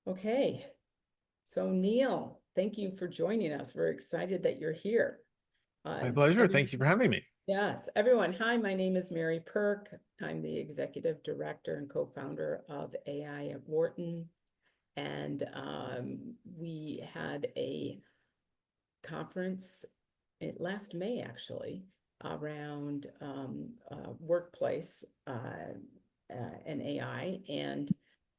Okay, so Neil, thank you for joining us. We're excited that you're here. My pleasure. Thank you for having me. Yes, everyone. Hi, my name is Mary Perk. I'm the executive director and co-founder of AI at Wharton. And we had a conference last May, actually, around workplace and AI. And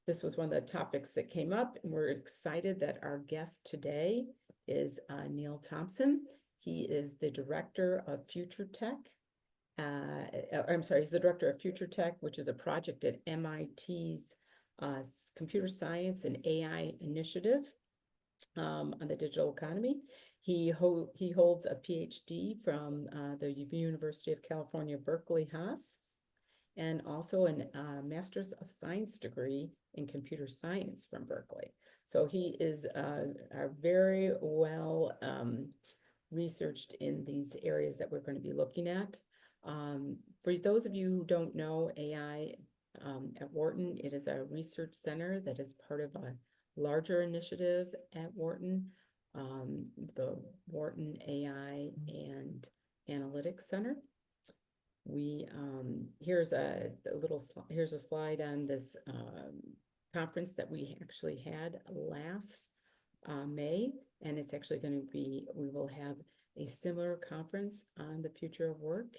this was one of the topics that came up, and we're excited that our guest today is Neil Thompson. He is the director of Future Tech. I'm sorry, he's the director of Future Tech, which is a project at MIT's Computer Science and AI Initiative on the digital economy. He holds a PhD from the University of California, Berkeley Haas, and also a Master's of Science degree in computer science from Berkeley. So he is very well researched in these areas that we're going to be looking at. For those of you who don't know AI at Wharton, it is a research center that is part of a larger initiative at Wharton, the Wharton AI and Analytics Center. Here's a slide on this conference that we actually had last May, and it's actually going to be, we will have a similar conference on the future of work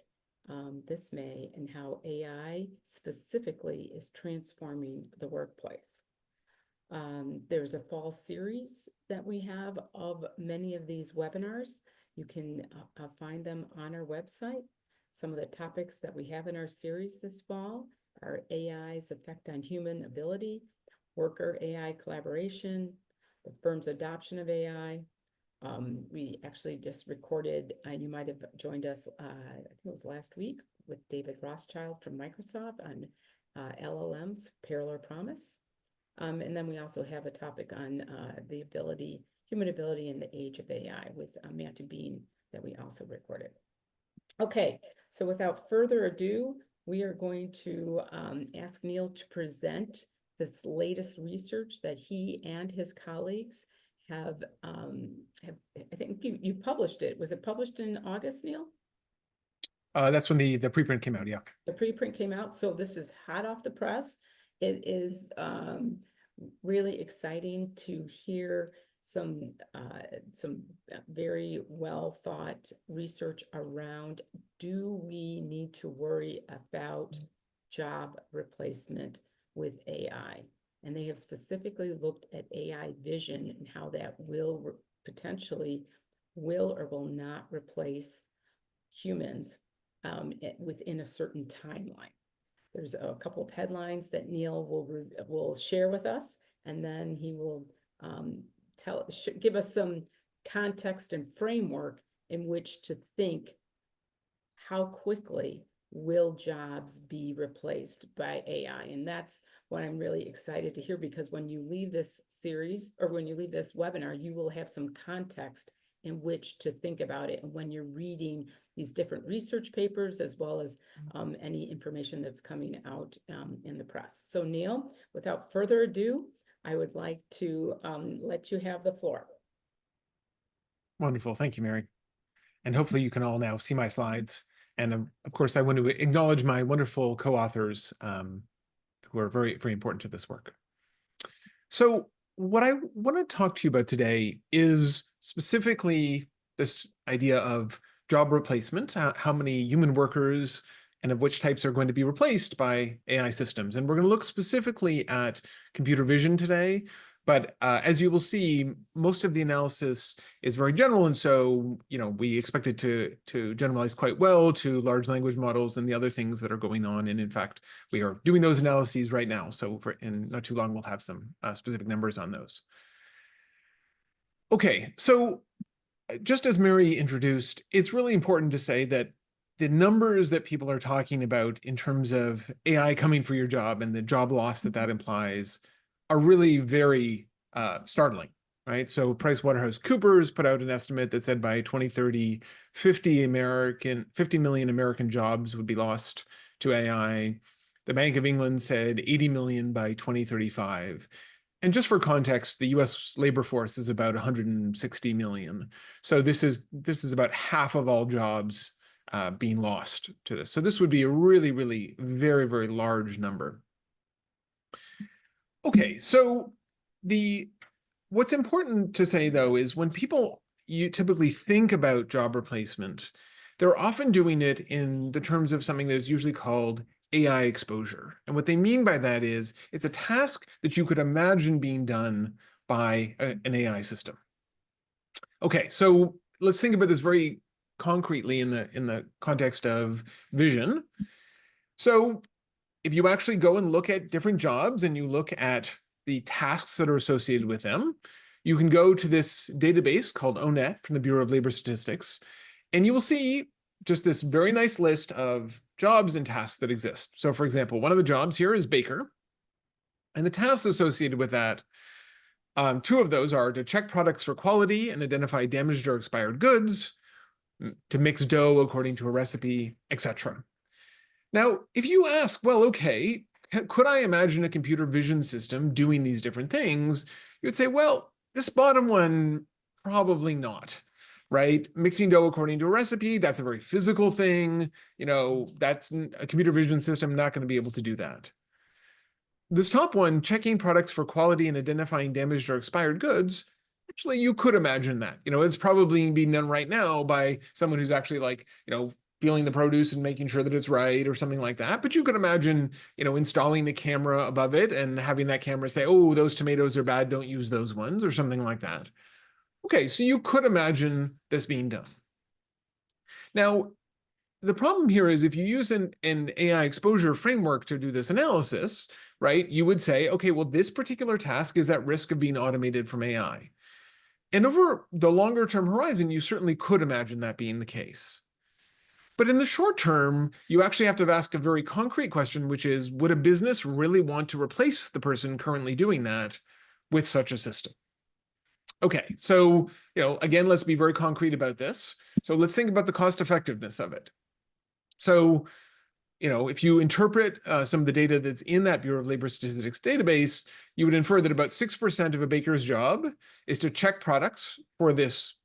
this May, and how AI specifically is transforming the workplace. There's a fall series that we have of many of these webinars. You can find them on our website. Some of the topics that we have in our series this fall are AI's effect on human ability, worker AI collaboration, the firm's adoption of AI. We actually just recorded, and you might have joined us, I think it was last week, with David Rothschild from Microsoft on LLMs, Parallel Promise. And then we also have a topic on human ability in the age of AI with Matthew Bean that we also recorded. Okay, so without further ado, we are going to ask Neil to present this latest research that he and his colleagues have I think you've published it. Was it published in August, Neil? That's when the preprint came out, yeah. The preprint came out, so this is hot off the press. It is really exciting to hear some very well thought research around, do we need to worry about job replacement with AI? And they have specifically looked at AI vision and how that will potentially or will not replace humans within a certain timeline. There's a couple of headlines that Neil will share with us, and then he will give us some context and framework in which to think how quickly will jobs be replaced by AI. And that's what I'm really excited to hear, because when you leave this series, or when you leave this webinar, you will have some context in which to think about it. And when you're reading these different research papers, as well as any information that's coming out in the press. So Neil, without further ado, I would like to let you have the floor. Wonderful. Thank you, Mary. And hopefully you can all now see my slides. And of course, I want to acknowledge my wonderful co-authors who are very, very important to this work. So what I want to talk to you about today is specifically this idea of job replacement, how many human workers and of which types are going to be replaced by AI systems. And we're going to look specifically at computer vision today. But as you will see, most of the analysis is very general. And so, we expect it to generalize quite well to large language models and the other things that are going on. And in fact, we are doing those analyses right now. So in not too long, we'll have some specific numbers on those. Okay, so just as Mary introduced, it's really important to say that the numbers that people are talking about in terms of AI coming for your job and the job loss that implies are really very startling, right? So PricewaterhouseCoopers put out an estimate that said by 2030, 50 million American jobs would be lost to AI. The Bank of England said 80 million by 2035. And just for context, the US labor force is about 160 million. So this is about half of all jobs being lost to this. So this would be a really, really very, very large number. Okay, so what's important to say though is when people you typically think about job replacement, they're often doing it in the terms of something that is usually called AI exposure. And what they mean by that is it's a task that you could imagine being done by an AI system. Okay, so let's think about this very concretely in the context of vision. So if you actually go and look at different jobs and you look at the tasks that are associated with them, you can go to this database called ONET from the Bureau of Labor Statistics, and you will see just this very nice list of jobs and tasks that exist. So for example, one of the jobs here is baker, and the tasks associated with that, two of those are to check products for quality and identify damaged or expired goods, to mix dough according to a recipe, etc. Now, if you ask, well, okay, could I imagine a computer vision system doing these different things? You would say, well, this bottom one, probably not, right? Mixing dough according to a recipe, that's a very physical thing. That's a computer vision system not going to be able to do that. This top one, checking products for quality and identifying damaged or expired goods, actually, you could imagine that. It's probably being done right now by someone who's actually feeling the produce and making sure that it's right or something like that. But you could imagine, installing the camera above it and having that camera say, oh, those tomatoes are bad, don't use those ones, or something like that. Okay, so you could imagine this being done. Now, the problem here is if you use an AI exposure framework to do this analysis, right, you would say, okay, well, this particular task is at risk of being automated from AI. And over the longer term horizon, you certainly could imagine that being the case. But in the short term, you actually have to ask a very concrete question, which is, would a business really want to replace the person currently doing that with such a system? Okay, so, again, let's be very concrete about this. So let's think about the cost effectiveness of it. So, if you interpret some of the data that's in that Bureau of Labor Statistics database, you would infer that about 6% of a baker's job is to check products for this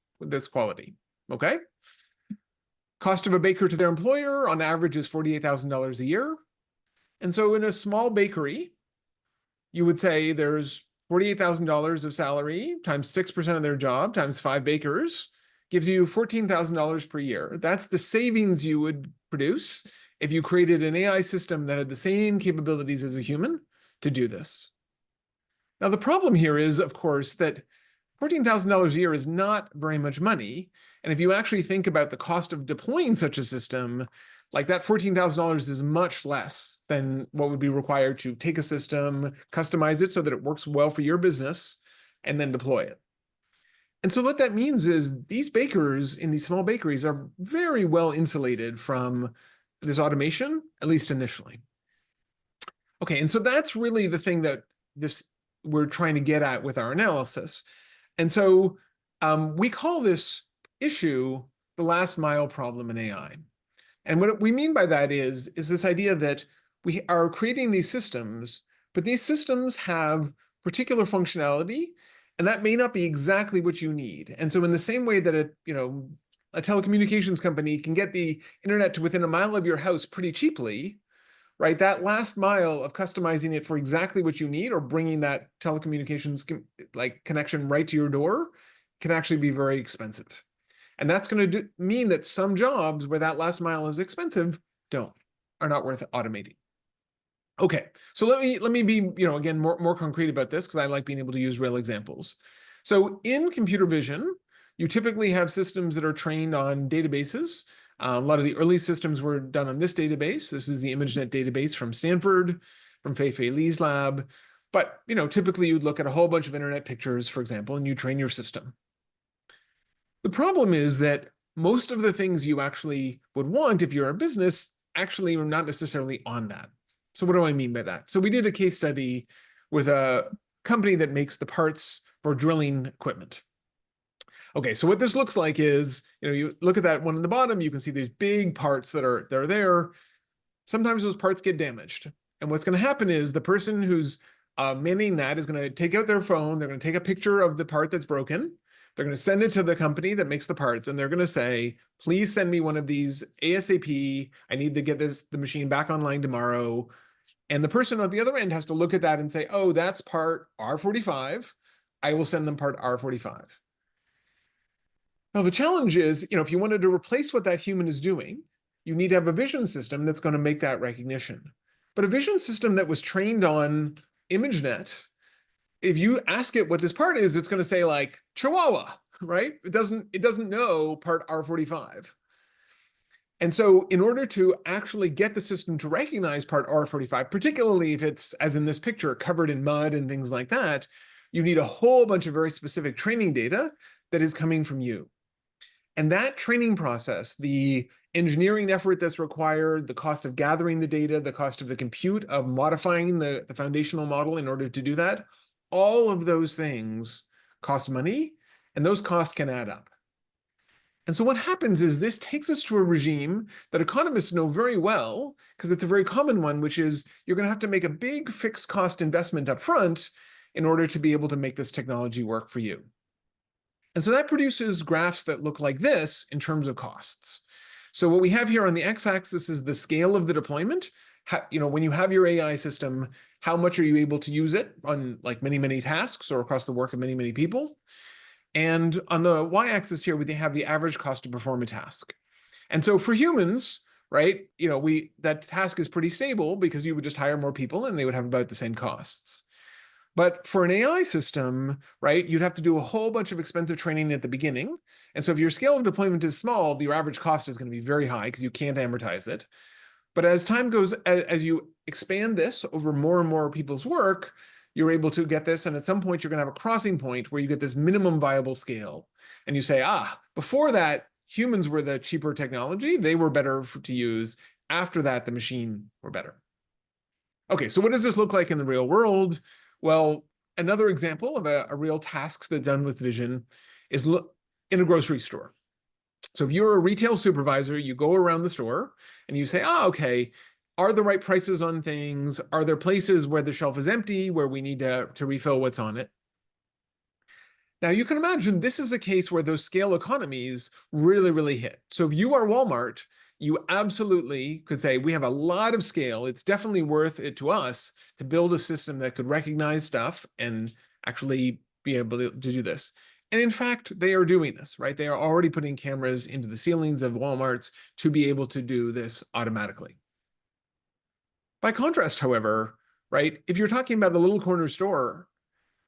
quality, okay? Cost of a baker to their employer on average is $48,000 a year. And so in a small bakery, you would say there's $48,000 of salary times 6% of their job times 5 bakers gives you $14,000 per year. That's the savings you would produce if you created an AI system that had the same capabilities as a human to do this. Now, the problem here is, of course, that $14,000 a year is not very much money. And if you actually think about the cost of deploying such a system, like that $14,000 is much less than what would be required to take a system, customize it so that it works well for your business, and then deploy it. And so what that means is these bakers in these small bakeries are very well insulated from this automation, at least initially. Okay, and so that's really the thing that we're trying to get at with our analysis. And so we call this issue the last mile problem in AI. And what we mean by that is this idea that we are creating these systems, but these systems have particular functionality, and that may not be exactly what you need. And so in the same way that a telecommunications company can get the internet to within a mile of your house pretty cheaply, right? That last mile of customizing it for exactly what you need or bringing that telecommunications connection right to your door can actually be very expensive. And that's going to mean that some jobs where that last mile is expensive are not worth automating. Okay, so let me be, again, more concrete about this because I like being able to use real examples. So in computer vision, you typically have systems that are trained on databases. A lot of the early systems were done on this database. This is the ImageNet database from Stanford, from Fei-Fei Li's lab. But, typically you'd look at a whole bunch of internet pictures, for example, and you train your system. The problem is that most of the things you actually would want if you're a business actually are not necessarily on that. So what do I mean by that? So we did a case study with a company that makes the parts for drilling equipment. Okay, so what this looks like is, you look at that one in the bottom, you can see these big parts that are there. Sometimes those parts get damaged. And what's going to happen is the person who's manning that is going to take out their phone. They're going to take a picture of the part that's broken. They're going to send it to the company that makes the parts, and they're going to say, please send me one of these ASAP. I need to get the machine back online tomorrow. And the person on the other end has to look at that and say, oh, that's part R45. I will send them part R45. Now, the challenge is, if you wanted to replace what that human is doing, you need to have a vision system that's going to make that recognition. But a vision system that was trained on ImageNet, if you ask it what this part is, it's going to say like Chihuahua, right? It doesn't know part R45. And so in order to actually get the system to recognize part R45, particularly if it's, as in this picture, covered in mud and things like that, you need a whole bunch of very specific training data that is coming from you. And that training process, the engineering effort that's required, the cost of gathering the data, the cost of the compute of modifying the foundational model in order to do that, all of those things cost money, and those costs can add up. And so what happens is this takes us to a regime that economists know very well, because it's a very common one, which is you're going to have to make a big fixed cost investment up front in order to be able to make this technology work for you. And so that produces graphs that look like this in terms of costs. So what we have here on the x-axis is the scale of the deployment. When you have your AI system, how much are you able to use it on like many, many tasks or across the work of many, many people? And on the y-axis here, we have the average cost to perform a task. And so for humans, right, that task is pretty stable because you would just hire more people and they would have about the same costs. But for an AI system, right, you'd have to do a whole bunch of expensive training at the beginning. And so if your scale of deployment is small, your average cost is going to be very high because you can't amortize it. But as time goes, as you expand this over more and more people's work, you're able to get this. And at some point, you're going to have a crossing point where you get this minimum viable scale. And you say, before that, humans were the cheaper technology. They were better to use. After that, the machine were better. Okay, so what does this look like in the real world? Well, another example of a real task that's done with vision is in a grocery store. So if you're a retail supervisor, you go around the store and you say, okay, are the right prices on things? Are there places where the shelf is empty, where we need to refill what's on it? Now you can imagine this is a case where those scale economies really, really hit. So if you are Walmart, you absolutely could say, we have a lot of scale. It's definitely worth it to us to build a system that could recognize stuff and actually be able to do this. And in fact, they are doing this, right? They are already putting cameras into the ceilings of Walmarts to be able to do this automatically. By contrast, however, right, if you're talking about a little corner store,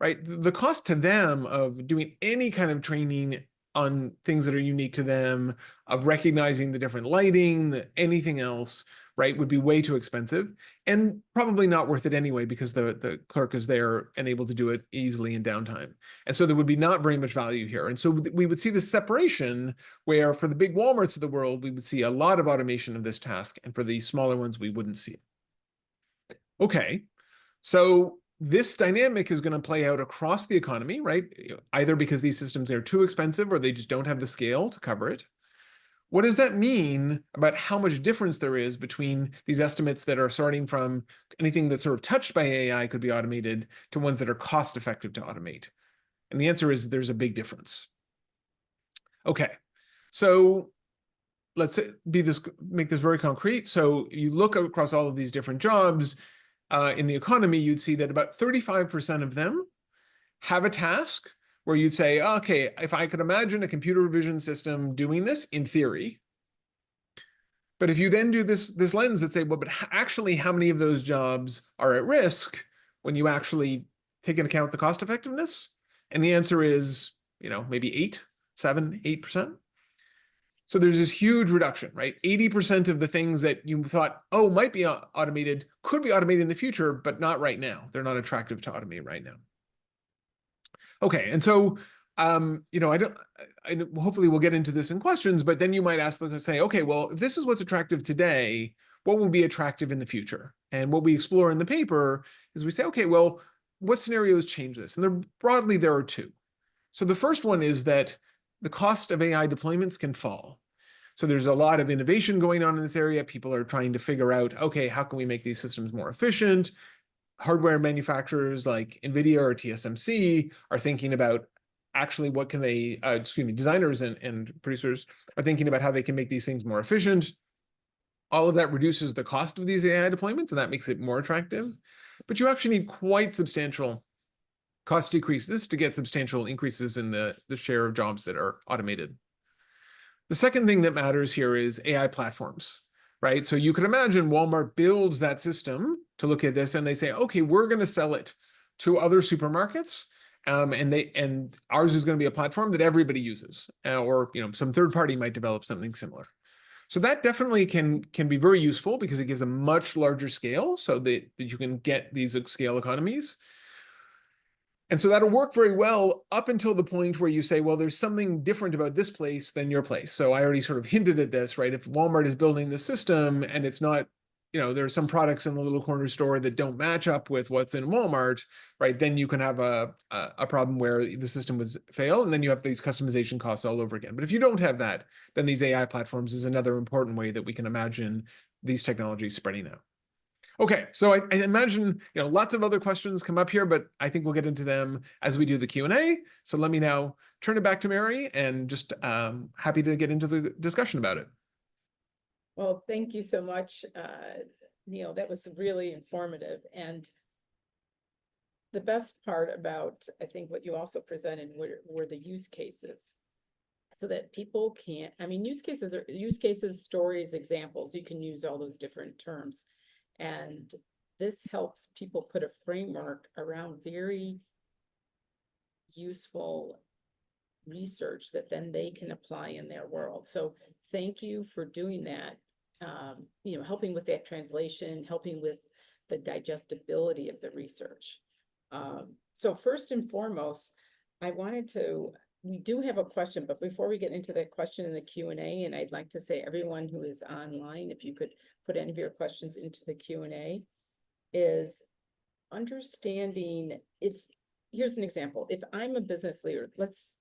right, the cost to them of doing any kind of training on things that are unique to them, of recognizing the different lighting, anything else, right, would be way too expensive and probably not worth it anyway because the clerk is there and able to do it easily in downtime. And so there would be not very much value here. And so we would see this separation where for the big Walmarts of the world, we would see a lot of automation of this task. And for the smaller ones, we wouldn't see it. Okay, so this dynamic is going to play out across the economy, right? Either because these systems are too expensive or they just don't have the scale to cover it. What does that mean about how much difference there is between these estimates that are starting from anything that's sort of touched by AI could be automated to ones that are cost effective to automate? And the answer is there's a big difference. Okay, so let's make this very concrete. So you look across all of these different jobs in the economy, you'd see that about 35% of them have a task where you'd say, okay, if I could imagine a computer vision system doing this in theory, but if you then do this lens that say, well, but actually how many of those jobs are at risk when you actually take into account the cost effectiveness? And the answer is, maybe 8%. So there's this huge reduction, right? 80% of the things that you thought, might be automated, could be automated in the future, but not right now. They're not attractive to automate right now. Okay, and so, hopefully we'll get into this in questions, but then you might ask them to say, okay, well, if this is what's attractive today, what will be attractive in the future? And what we explore in the paper is we say, okay, well, what scenarios change this? And broadly, there are two. So the first one is that the cost of AI deployments can fall. So there's a lot of innovation going on in this area. People are trying to figure out, okay, how can we make these systems more efficient? hardware manufacturers like NVIDIA or TSMC are thinking about actually what can they, designers and producers are thinking about how they can make these things more efficient. All of that reduces the cost of these AI deployments, and that makes it more attractive. But you actually need quite substantial cost decreases to get substantial increases in the share of jobs that are automated. The second thing that matters here is AI platforms, right? So you can imagine Walmart builds that system to look at this and they say, okay, we're going to sell it to other supermarkets. And ours is going to be a platform that everybody uses, or some third party might develop something similar. So that definitely can be very useful because it gives a much larger scale so that you can get these scale economies. And so that'll work very well up until the point where you say, well, there's something different about this place than your place. So I already sort of hinted at this, right? If Walmart is building the system and it's not, there are some products in the little corner store that don't match up with what's in Walmart, right? Then you can have a problem where the system would fail, and then you have these customization costs all over again. But if you don't have that, then these AI platforms is another important way that we can imagine these technologies spreading out. Okay, so I imagine lots of other questions come up here, but I think we'll get into them as we do the Q&A. So let me now turn it back to Mary, and just happy to get into the discussion about it. Well, thank you so much, Neil. That was really informative. And the best part about, I think, what you also presented were the use cases, so that people can't, use cases, stories, examples. You can use all those different terms. And this helps people put a framework around very useful research that then they can apply in their world. So thank you for doing that, helping with that translation, helping with the digestibility of the research. So first and foremost, we do have a question, but before we get into that question in the Q&A, and I'd like to say everyone who is online, if you could put any of your questions into the Q&A, is understanding here's an example. If I'm a business leader, let's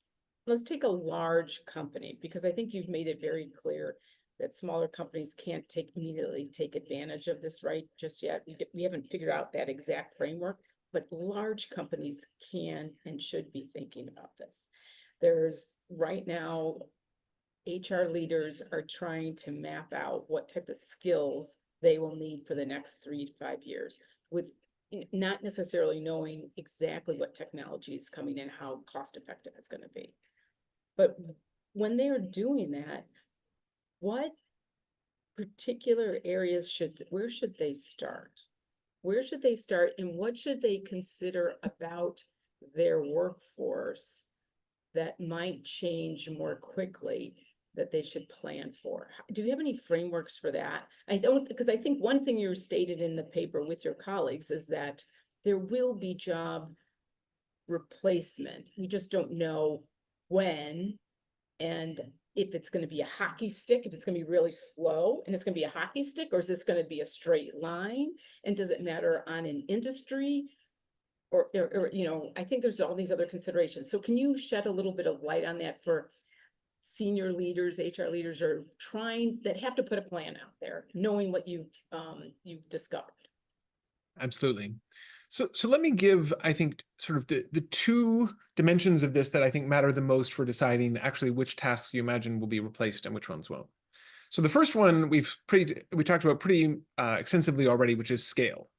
take a large company, because I think you've made it very clear that smaller companies can't immediately take advantage of this right just yet. We haven't figured out that exact framework, but large companies can and should be thinking about this. There's right now, HR leaders are trying to map out what type of skills they will need for the next 3 to 5 years, with not necessarily knowing exactly what technology is coming in, how cost effective it's going to be. But when they're doing that, what particular areas where should they start? Where should they start, and what should they consider about their workforce that might change more quickly, that they should plan for? Do you have any frameworks for that? Because I think one thing you stated in the paper with your colleagues is that there will be job replacement. We just don't know when, and if it's going to be a hockey stick, if it's going to be really slow and it's going to be a hockey stick, or is this going to be a straight line? And does it matter on an industry? Or I think there's all these other considerations. So can you shed a little bit of light on that for senior leaders, HR leaders that have to put a plan out there, knowing what you've discovered? Absolutely. So let me give, I think, sort of the two dimensions of this that I think matter the most for deciding actually which tasks you imagine will be replaced and which ones won't. So the first one we talked about pretty extensively already, which is scale,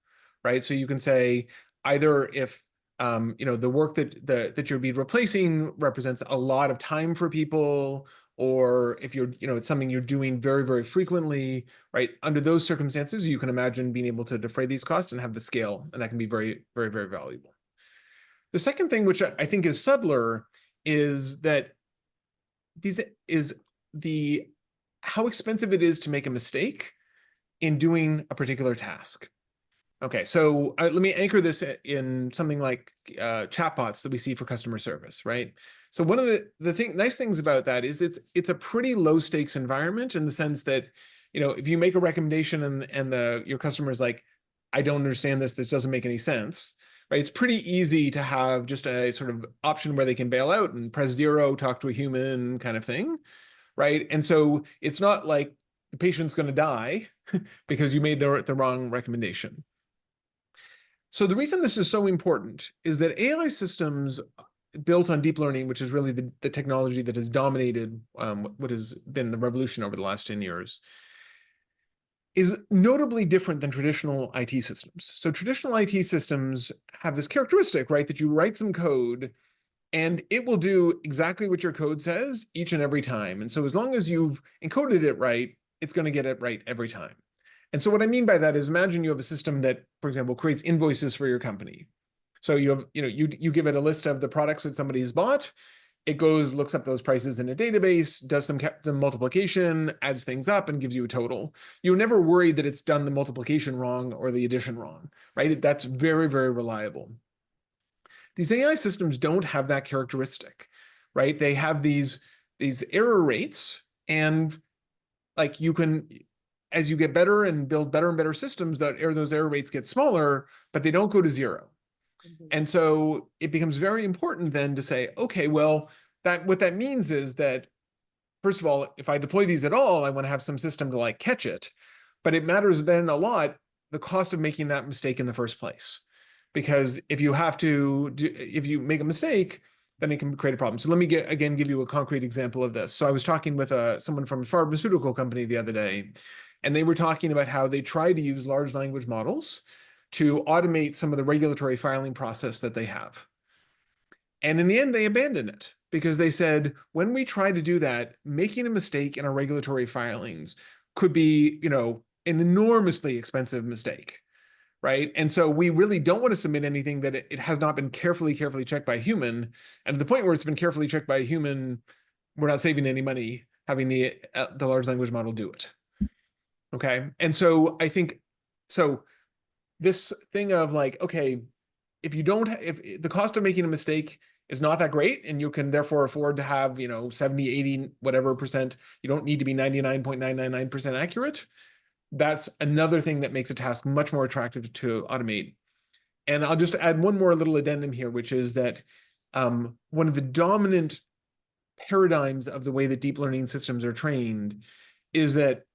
right? So you can say either if the work that you'll be replacing represents a lot of time for people, or if it's something you're doing very, very frequently, right? Under those circumstances, you can imagine being able to defray these costs and have the scale, and that can be very, very, very valuable. The second thing, which I think is subtler, is that how expensive it is to make a mistake in doing a particular task. Okay, so let me anchor this in something like chatbots that we see for customer service, right? So one of the nice things about that is it's a pretty low stakes environment, in the sense that, if you make a recommendation and your customer is like, I don't understand this doesn't make any sense, right? It's pretty easy to have just a sort of option where they can bail out and press 0, talk to a human kind of thing, right? And so it's not like the patient's going to die because you made the wrong recommendation. So the reason this is so important is that AI systems built on deep learning, which is really the technology that has dominated what has been the revolution over the last 10 years, is notably different than traditional IT systems. So traditional IT systems have this characteristic, right, that you write some code and it will do exactly what your code says each and every time. And so as long as you've encoded it right, it's going to get it right every time. And so what I mean by that is imagine you have a system that, for example, creates invoices for your company. So you have, you give it a list of the products that somebody has bought. It goes, looks up those prices in a database, does some multiplication, adds things up, and gives you a total. You're never worried that it's done the multiplication wrong or the addition wrong, right? That's very, very reliable. These AI systems don't have that characteristic, right? They have these error rates, and like you can, as you get better and build better and better systems, those error rates get smaller, but they don't go to zero. And so it becomes very important then to say, okay, well, what that means is that, first of all, if I deploy these at all, I want to have some system to like catch it. But it matters then a lot the cost of making that mistake in the first place. Because if you make a mistake, then it can create a problem. So let me give you a concrete example of this. So I was talking with someone from a pharmaceutical company the other day, and they were talking about how they try to use large language models to automate some of the regulatory filing process that they have. And in the end, they abandoned it because they said, when we try to do that, making a mistake in our regulatory filings could be, an enormously expensive mistake, right? And so we really don't want to submit anything that it has not been carefully checked by a human. And to the point where it's been carefully checked by a human, we're not saving any money having the large language model do it. Okay. And so I think, so this thing of like, okay, if the cost of making a mistake is not that great, and you can therefore afford to have, 70, 80, whatever percent, you don't need to be 99.999% accurate. That's another thing that makes a task much more attractive to automate. And I'll just add one more little addendum here, which is that one of the dominant paradigms of the way that deep learning systems are trained is that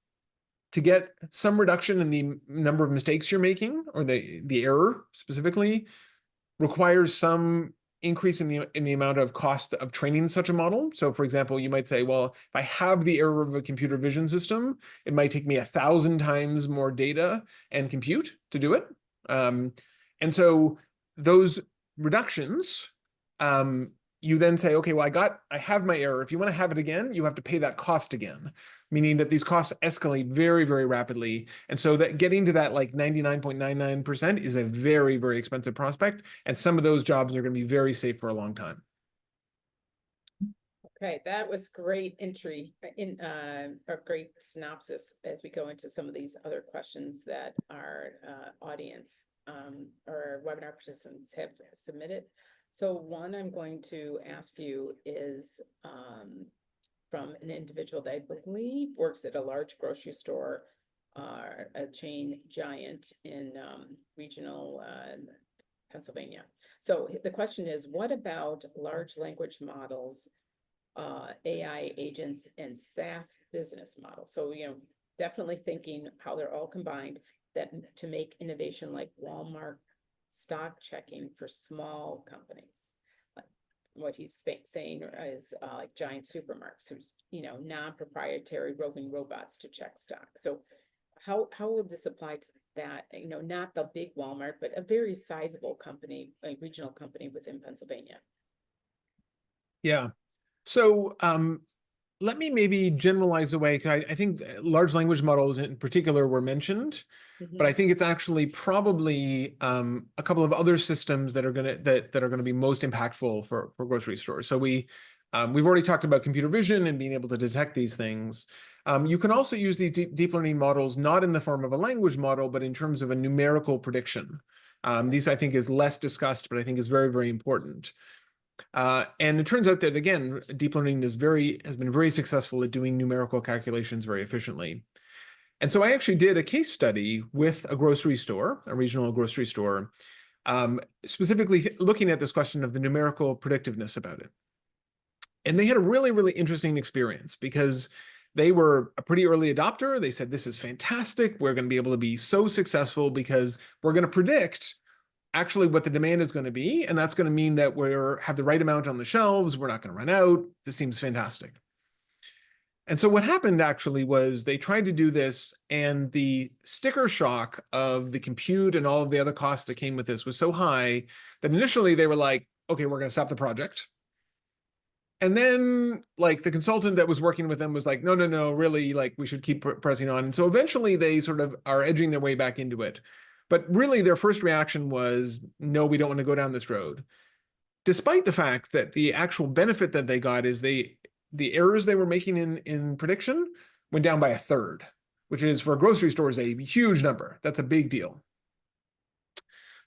to get some reduction in the number of mistakes you're making, or the error specifically, requires some increase in the amount of cost of training such a model. So for example, you might say, well, if I have the error of a computer vision system, it might take me 1,000 times more data and compute to do it. And so those reductions, you then say, okay, well, I have my error. If you want to have it again, you have to pay that cost again, meaning that these costs escalate very, very rapidly. And so that getting to that like 99.99% is a very, very expensive prospect. And some of those jobs are going to be very safe for a long time. Okay, that was great entry in a great synopsis as we go into some of these other questions that our audience or webinar participants have submitted. So one I'm going to ask you is from an individual that I believe works at a large grocery store, a chain giant in regional Pennsylvania. So the question is, what about large language models, AI agents, and SaaS business models? So, definitely thinking how they're all combined that to make innovation like Walmart stock checking for small companies. Like what he's saying is like giant supermarkets who's, non-proprietary roving robots to check stock. So how would this apply to that? Not the big Walmart, but a very sizable company, a regional company within Pennsylvania. Yeah. So let me maybe generalize away, because I think large language models in particular were mentioned, but I think it's actually probably a couple of other systems that are gonna be most impactful for grocery stores. So we've already talked about computer vision and being able to detect these things. You can also use these deep learning models not in the form of a language model, but in terms of a numerical prediction. These I think is less discussed, but I think is very, very important. And it turns out that, again, deep learning has been very successful at doing numerical calculations very efficiently. And so I actually did a case study with a grocery store, a regional grocery store, specifically looking at this question of the numerical predictiveness about it. And they had a really, really interesting experience because they were a pretty early adopter. They said, this is fantastic. We're going to be able to be so successful because we're going to predict actually what the demand is going to be, and that's going to mean that we're have the right amount on the shelves. We're not going to run out. This seems fantastic. And so what happened actually was they tried to do this, and the sticker shock of the compute and all of the other costs that came with this was so high that initially they were like, okay, we're going to stop the project. And then like the consultant that was working with them was like, no, no, no, really, like we should keep pressing on. And so eventually they sort of are edging their way back into it. But really their first reaction was, no, we don't want to go down this road. Despite the fact that the actual benefit that they got is the errors they were making in prediction went down by a third, which is for grocery stores a huge number. That's a big deal.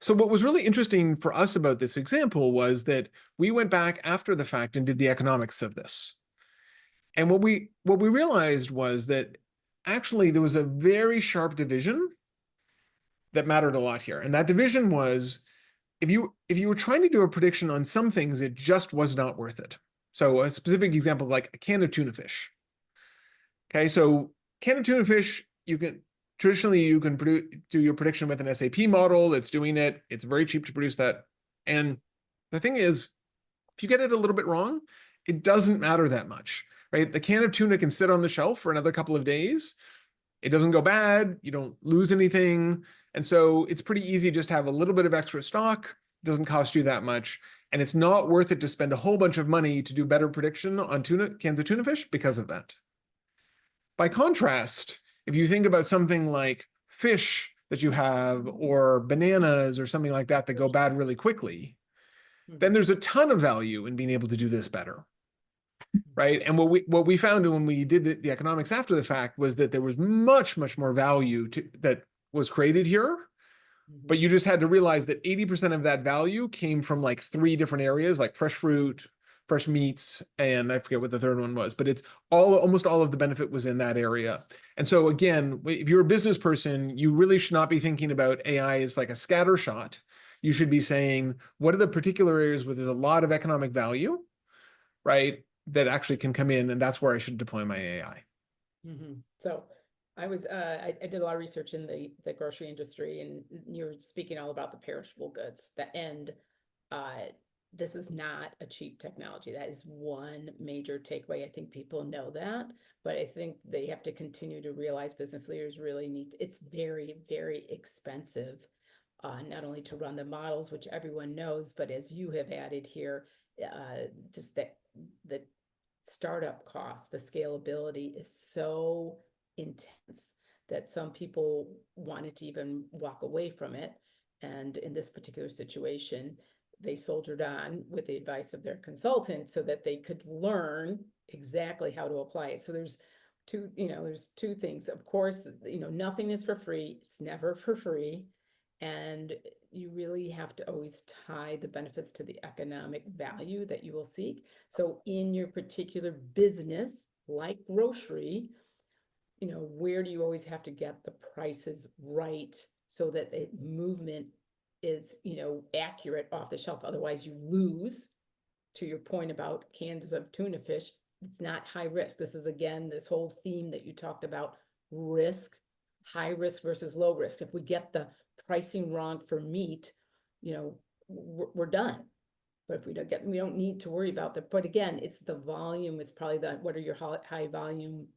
So what was really interesting for us about this example was that we went back after the fact and did the economics of this. And what we realized was that actually there was a very sharp division that mattered a lot here. And that division was if you were trying to do a prediction on some things, it just was not worth it. So a specific example, like a can of tuna fish. Okay, so can of tuna fish, you can do your prediction with an SAP model that's doing it. It's very cheap to produce that. And the thing is, if you get it a little bit wrong, it doesn't matter that much, right? The can of tuna can sit on the shelf for another couple of days. It doesn't go bad. You don't lose anything. And so it's pretty easy just to have a little bit of extra stock. It doesn't cost you that much. And it's not worth it to spend a whole bunch of money to do better prediction on cans of tuna fish because of that. By contrast, if you think about something like fish that you have or bananas or something like that that go bad really quickly, then there's a ton of value in being able to do this better. Right. And what we found when we did the economics after the fact was that there was much, much more value that was created here. But you just had to realize that 80% of that value came from like 3 different areas, like fresh fruit, fresh meats, and I forget what the third one was, but it's almost all of the benefit was in that area. And so again, if you're a business person, you really should not be thinking about AI as like a scatter shot. You should be saying, what are the particular areas where there's a lot of economic value, right, that actually can come in, and that's where I should deploy my AI. So I was I did a lot of research in the grocery industry, and you're speaking all about the perishable goods. This is not a cheap technology. That is one major takeaway. I think people know that, but I think they have to continue to realize business leaders really need it's very, very expensive, not only to run the models, which everyone knows, but as you have added here, just that the startup costs, the scalability is so intense that some people wanted to even walk away from it. And in this particular situation, they soldiered on with the advice of their consultant so that they could learn exactly how to apply it. So there's two things. Of course, nothing is for free. It's never for free. And you really have to always tie the benefits to the economic value that you will seek. So in your particular business, like grocery, where do you always have to get the prices right so that the movement is, accurate off the shelf? Otherwise you lose. To your point about cans of tuna fish, it's not high risk. This is, again, this whole theme that you talked about, risk, high risk versus low risk. If we get the pricing wrong for meat, we're done. But if we don't need to worry about that. But again, it's the volume. It's probably what are your high volume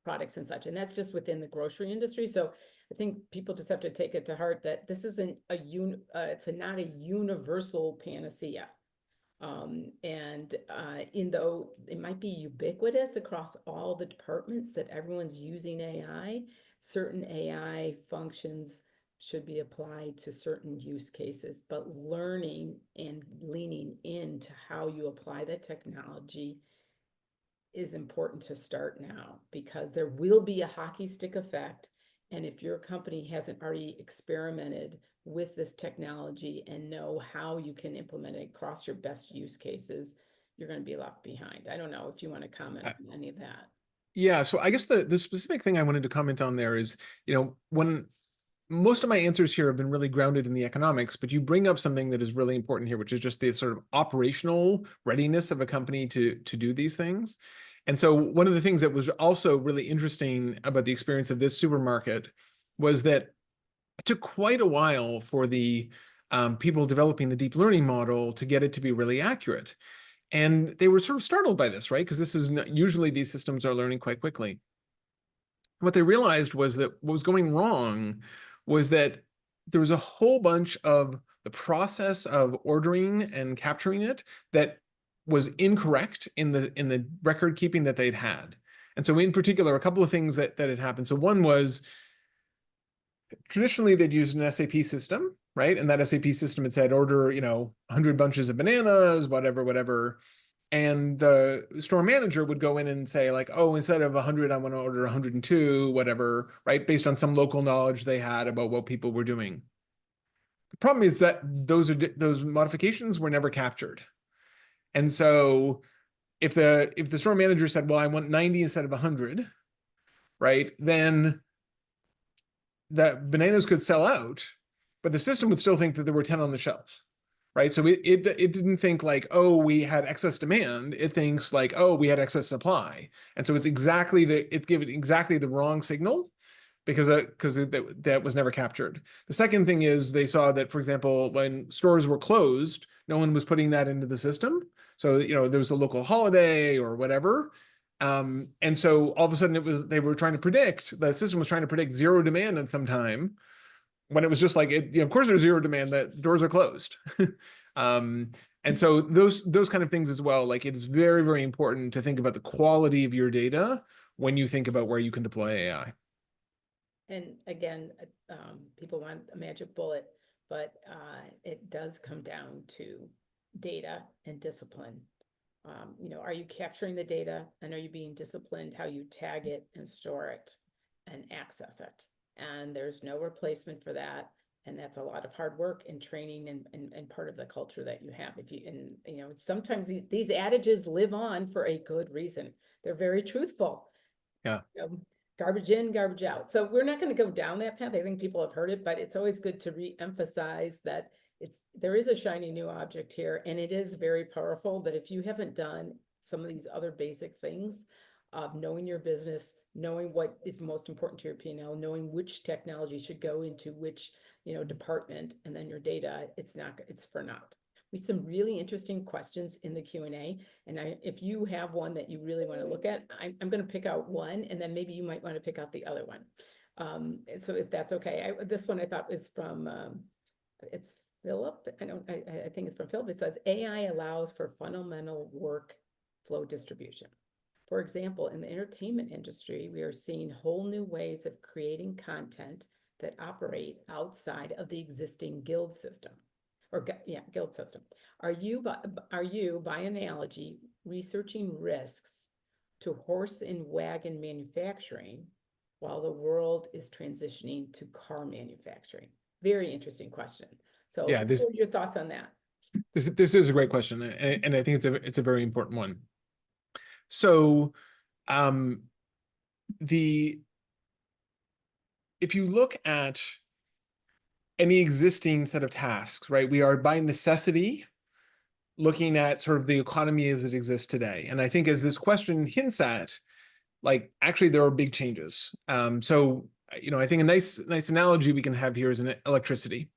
products and such. And that's just within the grocery industry. So I think people just have to take it to heart that this isn't it's not a universal panacea. Though it might be ubiquitous across all the departments that everyone's using AI, certain AI functions should be applied to certain use cases, but learning and leaning into how you apply that technology is important to start now, because there will be a hockey stick effect. And if your company hasn't already experimented with this technology and know how you can implement it across your best use cases, you're going to be left behind. I don't know if you want to comment on any of that. Yeah, so I guess the specific thing I wanted to comment on there is, when most of my answers here have been really grounded in the economics, but you bring up something that is really important here, which is just the sort of operational readiness of a company to do these things. And so one of the things that was also really interesting about the experience of this supermarket was that it took quite a while for the people developing the deep learning model to get it to be really accurate. And they were sort of startled by this, right? Because this is usually these systems are learning quite quickly. What they realized was that what was going wrong was that there was a whole bunch of the process of ordering and capturing it that was incorrect in the record keeping that they'd had. And so in particular, a couple of things that had happened. So one was traditionally they'd used an SAP system, right? And that SAP system had said order, 100 bunches of bananas, whatever. And the store manager would go in and say like, oh, instead of 100, I want to order 102, whatever, right? Based on some local knowledge they had about what people were doing. The problem is that those modifications were never captured. And so if the store manager said, well, I want 90 instead of 100, right? Then that bananas could sell out, but the system would still think that there were 10 on the shelf, right? So it didn't think like, oh, we had excess demand. It thinks like, oh, we had excess supply. And so it's giving exactly the wrong signal because that was never captured. The second thing is they saw that, for example, when stores were closed, no one was putting that into the system. So, there was a local holiday or whatever. And so all of a sudden the system was trying to predict zero demand at some time when it was just like, of course there's zero demand, that doors are closed. And so those kind of things as well, like it is very, very important to think about the quality of your data when you think about where you can deploy AI. And again, people want a magic bullet, but it does come down to data and discipline. Are you capturing the data and are you being disciplined how you tag it and store it and access it? And there's no replacement for that. And that's a lot of hard work and training and part of the culture that you have. Sometimes these adages live on for a good reason. They're very truthful. Yeah. Garbage in, garbage out. So we're not going to go down that path. I think people have heard it, but it's always good to re-emphasize that there is a shiny new object here, and it is very powerful. But if you haven't done some of these other basic things of knowing your business, knowing what is most important to your P&L, knowing which technology should go into which department, and then your data, it's for naught. We had some really interesting questions in the Q&A, and if you have one that you really want to look at, I'm going to pick out one, and then maybe you might want to pick out the other one. So if that's okay. This one I thought was from, it's Philip. I think it's from Philip. It says, AI allows for fundamental workflow distribution. For example, in the entertainment industry, we are seeing whole new ways of creating content that operate outside of the existing guild system. Guild system. Are you, by analogy, researching risks to horse and wagon manufacturing while the world is transitioning to car manufacturing? Very interesting question. So yeah, what are your thoughts on that? This is a great question, and I think it's a very important one. So, if you look at any existing set of tasks, right, we are by necessity looking at sort of the economy as it exists today. And I think as this question hints at, like, actually there are big changes. So, I think a nice analogy we can have here is electricity.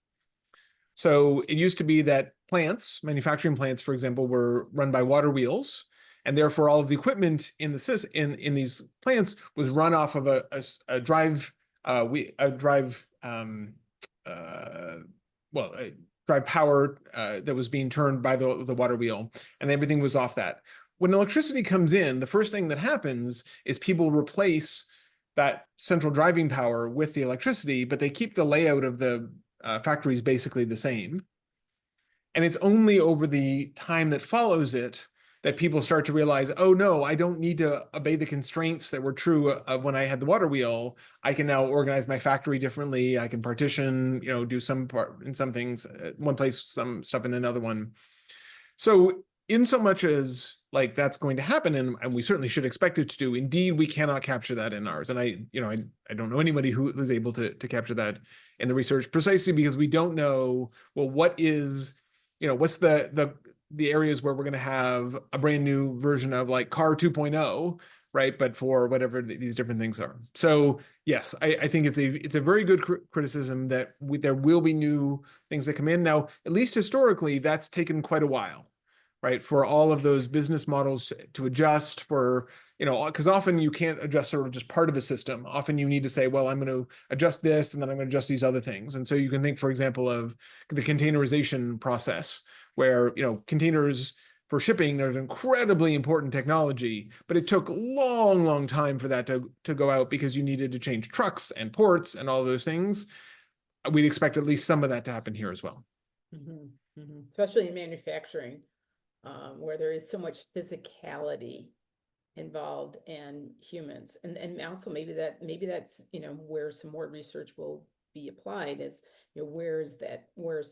So it used to be that manufacturing plants, for example, were run by water wheels, and therefore all of the equipment in these plants was run off of a drive power that was being turned by the water wheel, and everything was off that. When electricity comes in, the first thing that happens is people replace that central driving power with the electricity, but they keep the layout of the factories basically the same. And it's only over the time that follows it that people start to realize, oh no, I don't need to obey the constraints that were true of when I had the water wheel. I can now organize my factory differently. I can partition, do some part in some things, one place, some stuff in another one. So in so much as like that's going to happen, and we certainly should expect it to do, indeed, we cannot capture that in ours. And I don't know anybody who's able to capture that in the research, precisely because we don't know, well, what is, what's the areas where we're going to have a brand new version of like car 2.0 right? But for whatever these different things are. So yes, I think it's a very good criticism that there will be new things that come in. Now, at least historically, that's taken quite a while, right? For all of those business models to adjust for, because often you can't adjust sort of just part of a system. Often you need to say, well, I'm going to adjust this, and then I'm going to adjust these other things. And so you can think, for example, of the containerization process, where, containers for shipping, there's incredibly important technology, but it took long, long time for that to go out because you needed to change trucks and ports and all those things. We'd expect at least some of that to happen here as well. Especially in manufacturing, where there is so much physicality involved and humans, and also maybe that's where some more research will be applied, is where is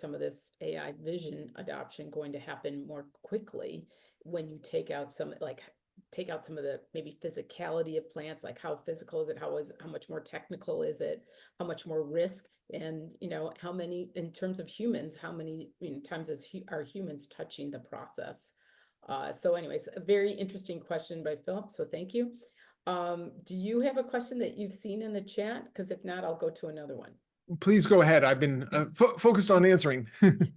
some of this AI vision adoption going to happen more quickly when you take out some of the maybe physicality of plants, like how physical is it, how much more technical is it, how much more risk, and how many, in terms of humans, how many times are humans touching the process. So anyways, a very interesting question by Philip, so thank you. Do you have a question that you've seen in the chat? Because if not, I'll go to another one. Please go ahead. I've been focused on answering.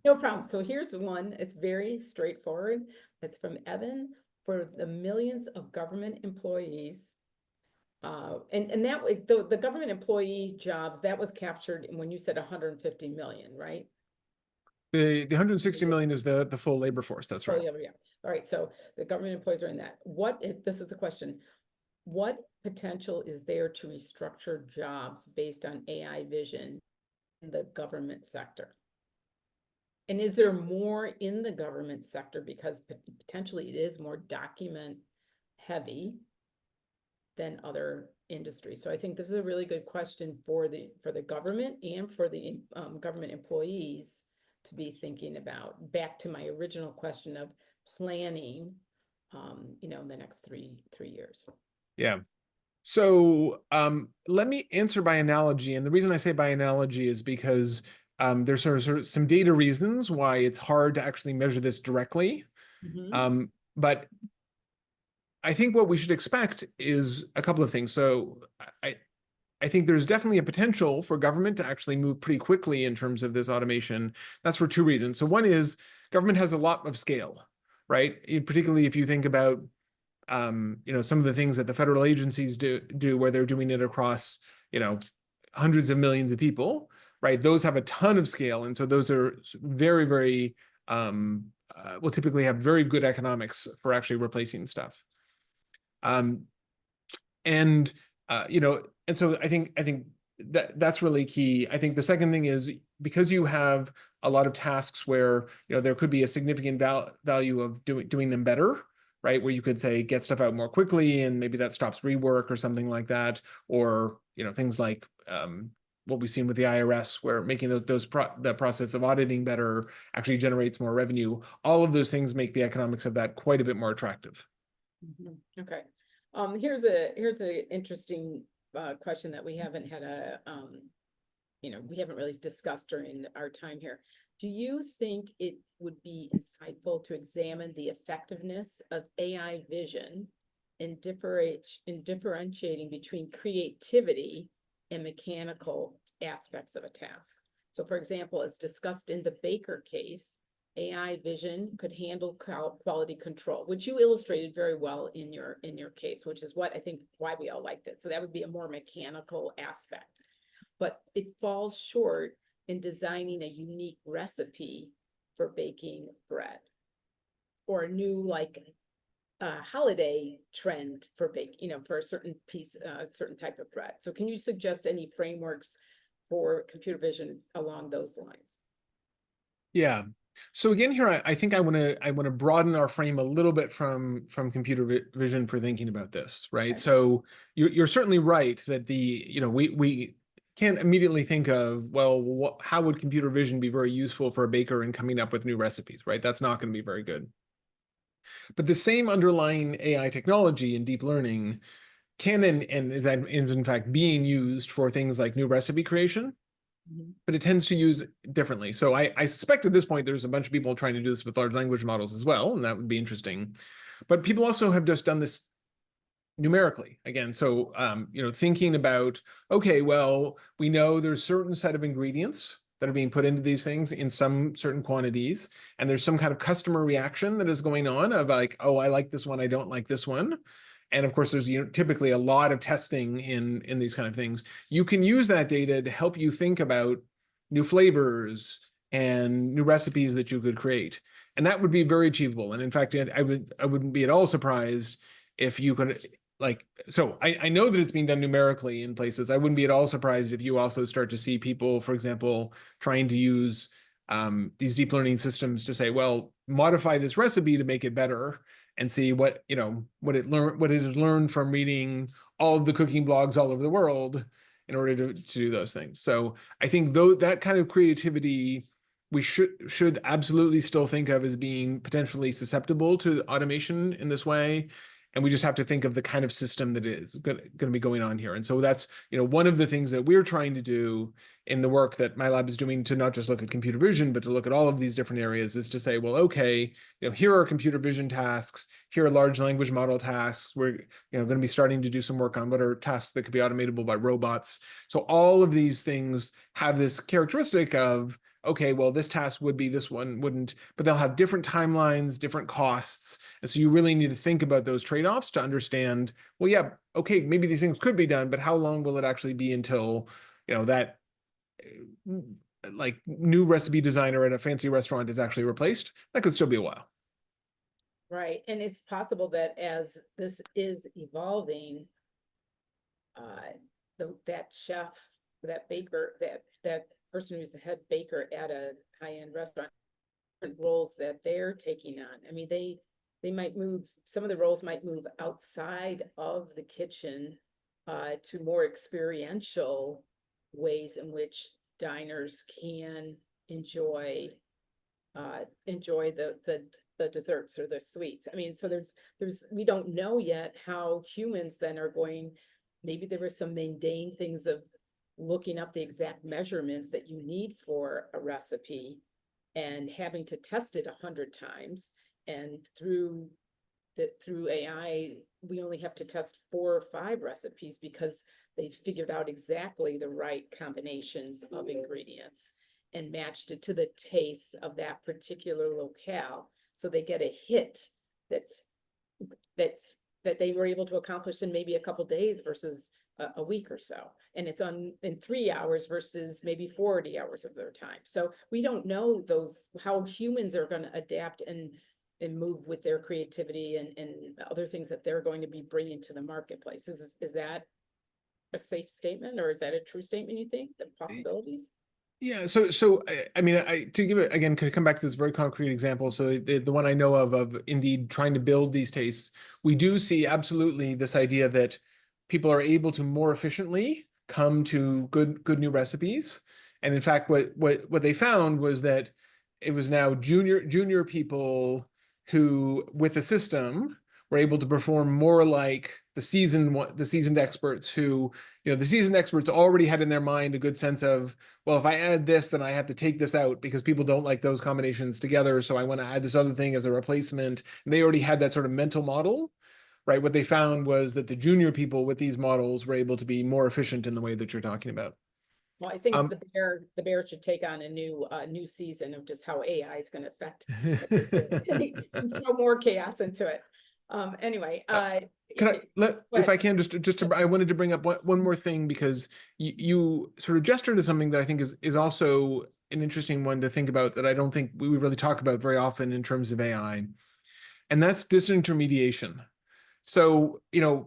No problem. So here's one. It's very straightforward. It's from Evan. For the millions of government employees, and that the government employee jobs, that was captured when you said 150 million, right? The 160 million is the full labor force. That's right. Oh, yeah. All right. So the government employees are in that. This is the question. What potential is there to restructure jobs based on AI vision in the government sector? And is there more in the government sector, because potentially it is more document heavy than other industries? So I think this is a really good question for the government and for the government employees to be thinking about. Back to my original question of planning, the next three years. Yeah. So let me answer by analogy. And the reason I say by analogy is because there's sort of some data reasons why it's hard to actually measure this directly. But I think what we should expect is a couple of things. So I think there's definitely a potential for government to actually move pretty quickly in terms of this automation. That's for two reasons. So one is government has a lot of scale, right? Particularly if you think about some of the things that the federal agencies do where they're doing it across, hundreds of millions of people, right? Those have a ton of scale. And so those are very, very, will typically have very good economics for actually replacing stuff. And so I think that's really key. I think the second thing is, because you have a lot of tasks where, there could be a significant value of doing them better, right? Where you could say, get stuff out more quickly, and maybe that stops rework or something like that. Or, things like what we've seen with the IRS, where making the process of auditing better actually generates more revenue. All of those things make the economics of that quite a bit more attractive. Okay. Here's an interesting question that we haven't had we haven't really discussed during our time here. Do you think it would be insightful to examine the effectiveness of AI vision in differentiating between creativity and mechanical aspects of a task? So, for example, as discussed in the Baker case, AI vision could handle quality control, which you illustrated very well in your case, which is what I think why we all liked it. So that would be a more mechanical aspect, but it falls short in designing a unique recipe for baking bread, or a new holiday trend for for a certain piece, certain type of bread. So can you suggest any frameworks for computer vision along those lines? Yeah. So again, here I think I want to broaden our frame a little bit from computer vision for thinking about this, right? Okay. So you're certainly right that we can't immediately think of, well, how would computer vision be very useful for a baker in coming up with new recipes, right? That's not going to be very good. But the same underlying AI technology and deep learning can and is in fact being used for things like new recipe creation. But it tends to use differently. So I suspect at this point there's a bunch of people trying to do this with large language models as well, and that would be interesting. But people also have just done this numerically again. So, thinking about, okay, well, we know there's certain set of ingredients that are being put into these things in some certain quantities, and there's some kind of customer reaction that is going on of like, oh, I like this one, I don't like this one. And of course, there's typically a lot of testing in these kind of things. You can use that data to help you think about new flavors and new recipes that you could create. And that would be very achievable. And in fact, I wouldn't be at all surprised if you could, like, so I know that it's being done numerically in places. I wouldn't be at all surprised if you also start to see people, for example, trying to use these deep learning systems to say, well, modify this recipe to make it better, and see what what it has learned from reading all of the cooking blogs all over the world in order to do those things. So I think though that kind of creativity we should absolutely still think of as being potentially susceptible to automation in this way. And we just have to think of the kind of system that is going to be going on here. And so that's, one of the things that we're trying to do in the work that my lab is doing, to not just look at computer vision, but to look at all of these different areas, is to say, well, okay, here are computer vision tasks, here are large language model tasks. We're, going to be starting to do some work on what are tasks that could be automatable by robots. So all of these things have this characteristic of, okay, well, this task would be, this one wouldn't, but they'll have different timelines, different costs. And so you really need to think about those trade-offs to understand, well, yeah, okay, maybe these things could be done, but how long will it actually be until, that like new recipe designer at a fancy restaurant is actually replaced? That could still be a while. Right. And it's possible that as this is evolving, that chef, that baker, that person who's the head baker at a high-end restaurant, different roles that they're taking on. I mean, they might move, some of the roles might move outside of the kitchen to more experiential ways in which diners can enjoy the desserts or the sweets. I mean, so there's we don't know yet how humans then are going. Maybe there were some mundane things of looking up the exact measurements that you need for a recipe and having to test it 100 times. And through AI, we only have to test 4 or 5 recipes because they've figured out exactly the right combinations of ingredients and matched it to the taste of that particular locale. So they get a hit that they were able to accomplish in maybe a couple days versus a week or so. And it's in 3 hours versus maybe 40 hours of their time. So we don't know how humans are going to adapt and move with their creativity and other things that they're going to be bringing to the marketplace. Is that a safe statement, or is that a true statement, you think, the possibilities? Yeah, so I mean, to give it again, to come back to this very concrete example, so the one I know of indeed trying to build these tastes, we do see absolutely this idea that people are able to more efficiently come to good new recipes. And in fact, what they found was that it was now junior people who, with the system, were able to perform more like the seasoned experts who, the seasoned experts already had in their mind a good sense of, well, if I add this, then I have to take this out because people don't like those combinations together. So I want to add this other thing as a replacement. And they already had that sort of mental model, right? What they found was that the junior people with these models were able to be more efficient in the way that you're talking about. Well, I think the bear should take on a new season of just how AI is going to affect and throw more chaos into it. Anyway, if I can, I wanted to bring up one more thing, because you sort of gestured to something that I think is also an interesting one to think about, that I don't think we really talk about very often in terms of AI, and that's disintermediation. So,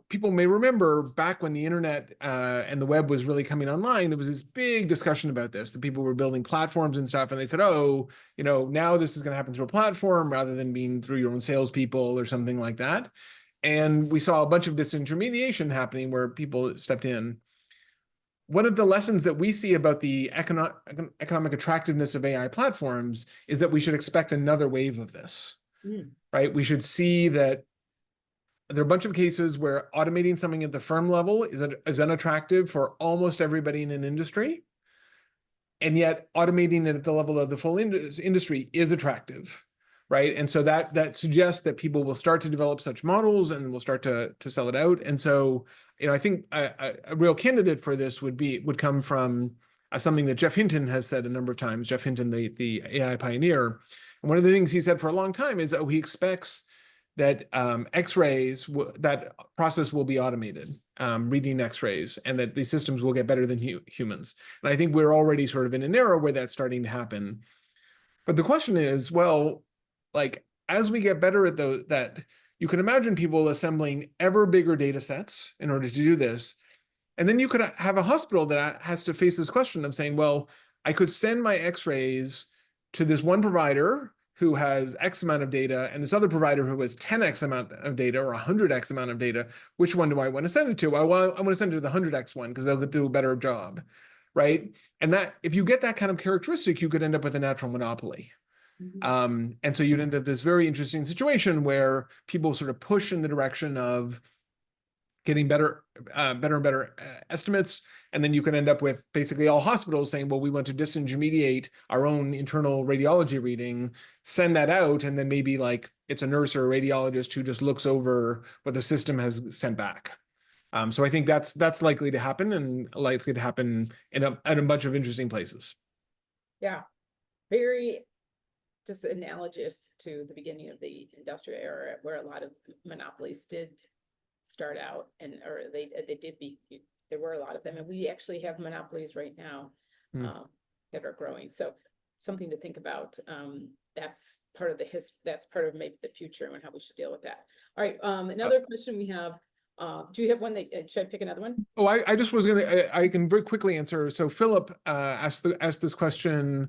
people may remember back when the internet and the web was really coming online, there was this big discussion about this. The people were building platforms and stuff, and they said, oh, now this is going to happen through a platform rather than being through your own salespeople or something like that. And we saw a bunch of disintermediation happening where people stepped in. One of the lessons that we see about the economic attractiveness of AI platforms is that we should expect another wave of this, right? We should see that there are a bunch of cases where automating something at the firm level is unattractive for almost everybody in an industry. And yet automating it at the level of the full industry is attractive, right? And so that suggests that people will start to develop such models and will start to sell it out. And so, I think a real candidate for this would come from something that Jeff Hinton has said a number of times. Jeff Hinton, the AI pioneer, and one of the things he said for a long time is that he expects that X-rays, that process will be automated, reading X-rays, and that these systems will get better than humans. And I think we're already sort of in an era where that's starting to happen. But the question is, well, like, as we get better at that, you can imagine people assembling ever bigger data sets in order to do this. And then you could have a hospital that has to face this question of saying, well, I could send my X-rays to this one provider who has X amount of data and this other provider who has 10X amount of data or 100X amount of data. Which one do I want to send it to? I want to send it to the 100X one because they'll do a better job, right? And that, if you get that kind of characteristic, you could end up with a natural monopoly. And so you'd end up this very interesting situation where people sort of push in the direction of getting better and better estimates. And then you can end up with basically all hospitals saying, well, we want to disintermediate our own internal radiology reading, send that out, and then maybe like it's a nurse or a radiologist who just looks over what the system has sent back. So I think that's likely to happen, and likely to happen at a bunch of interesting places. Yeah, very just analogous to the beginning of the industrial era, where a lot of monopolies did start out, or there were a lot of them, and we actually have monopolies right now that are growing. So something to think about. That's part of that's part of maybe the future and how we should deal with that. All right. Another question we have. Do you have one that should I pick another one? Oh, I just was gonna. I can very quickly answer. So Philip asked this question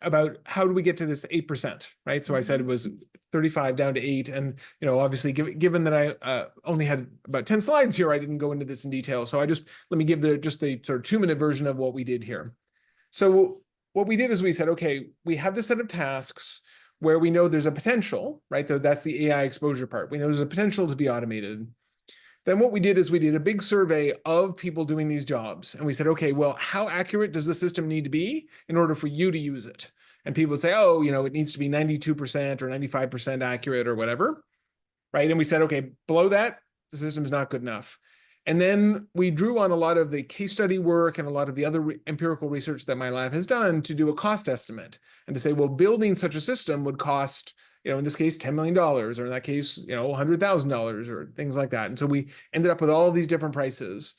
about how do we get to this 8%, right? So I said it was 35 down to 8, and obviously given that I only had about 10 slides here, I didn't go into this in detail. So let me give the sort of 2-minute version of what we did here. So what we did is we said, okay, we have this set of tasks where we know there's a potential, right? That's the AI exposure part. We know there's a potential to be automated. Then what we did is we did a big survey of people doing these jobs. And we said, okay, well, how accurate does the system need to be in order for you to use it? And people would say, oh, it needs to be 92% or 95% accurate or whatever, right? And we said, okay, below that, the system's not good enough. And then we drew on a lot of the case study work and a lot of the other empirical research that my lab has done to do a cost estimate and to say, well, building such a system would cost, in this case, $10 million, or in that case, $100,000 or things like that. And so we ended up with all these different prices.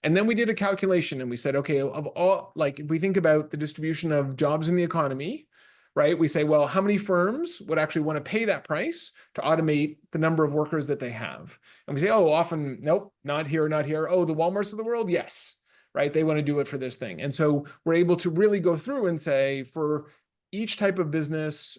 And then we did a calculation and we said, okay, of all, like, if we think about the distribution of jobs in the economy, right? We say, well, how many firms would actually want to pay that price to automate the number of workers that they have? And we say, oh, often, nope, not here, not here. Oh, the Walmarts of the world, yes, right? They want to do it for this thing. And so we're able to really go through and say, for each type of business,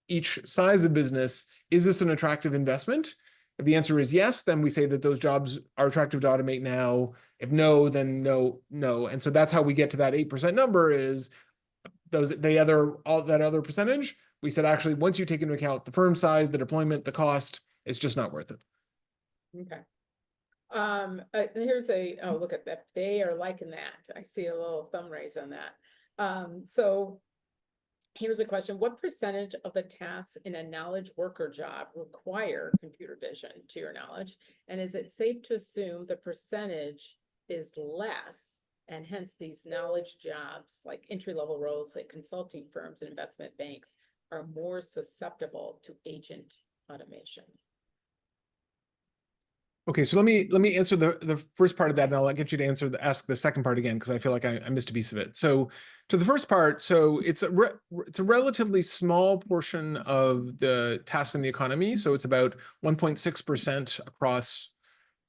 each size of business, is this an attractive investment? If the answer is yes, then we say that those jobs are attractive to automate now. If no, then no. And so that's how we get to that 8% number, is all that other percentage. We said, actually, once you take into account the firm size, the deployment, the cost, it's just not worth it. Okay. Here's look at that. They are liking that. I see a little thumb raise on that. So here's a question. What percentage of the tasks in a knowledge worker job require computer vision, to your knowledge? And is it safe to assume the percentage is less, and hence these knowledge jobs, like entry-level roles at consulting firms and investment banks, are more susceptible to agent automation? Okay, so let me answer the first part of that, and I'll get you to ask the second part again, because I feel like I missed a piece of it. So to the first part, so it's a relatively small portion of the tasks in the economy. So it's about 1.6% across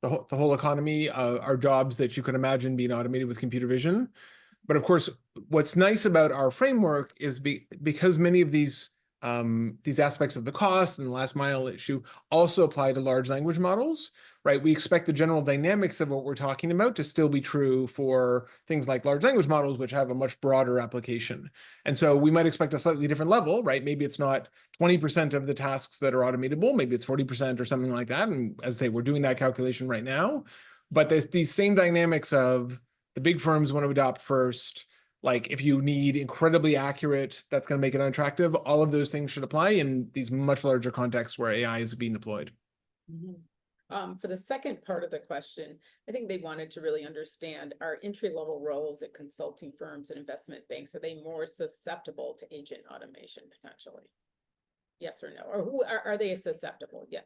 the whole economy are jobs that you can imagine being automated with computer vision. But of course, what's nice about our framework is because many of these aspects of the cost and the last mile issue also apply to large language models, right? We expect the general dynamics of what we're talking about to still be true for things like large language models, which have a much broader application. And so we might expect a slightly different level, right? Maybe it's not 20% of the tasks that are automatable, maybe it's 40% or something like that. And as I say, we're doing that calculation right now. But there's these same dynamics of the big firms want to adopt first, Like if you need incredibly accurate, that's going to make it unattractive. All of those things should apply in these much larger contexts where AI is being deployed. Mhm. For the second part of the question, I think they wanted to really understand, are entry-level roles at consulting firms and investment banks, are they more susceptible to agent automation potentially? Yes or no? Or who are they susceptible? Yeah,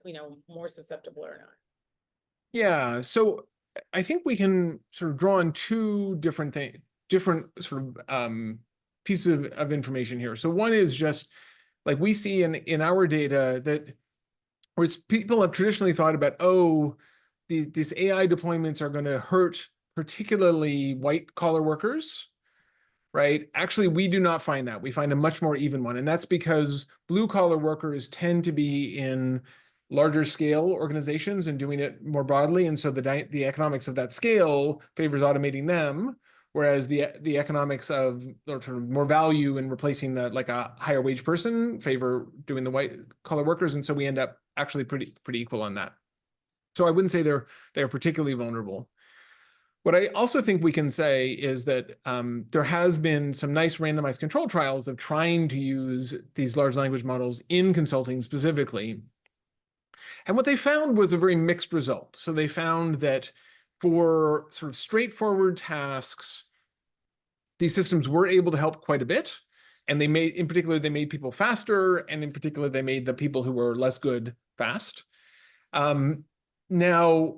more susceptible or not? Yeah, so I think we can sort of draw on two different things, different sort of pieces of information here. So one is just like we see in our data that whereas people have traditionally thought about, oh, these AI deployments are going to hurt particularly white collar workers, right? Actually, we do not find that. We find a much more even one. And that's because blue collar workers tend to be in larger scale organizations and doing it more broadly. And so the economics of that scale favors automating them, whereas the economics of sort of more value in replacing like a higher wage person favor doing the white collar workers. And so we end up actually pretty equal on that. So I wouldn't say they're particularly vulnerable. What I also think we can say is that there has been some nice randomized control trials of trying to use these large language models in consulting specifically. And what they found was a very mixed result. So they found that for sort of straightforward tasks, these systems were able to help quite a bit. And in particular, they made people faster. And in particular, they made the people who were less good fast. Now,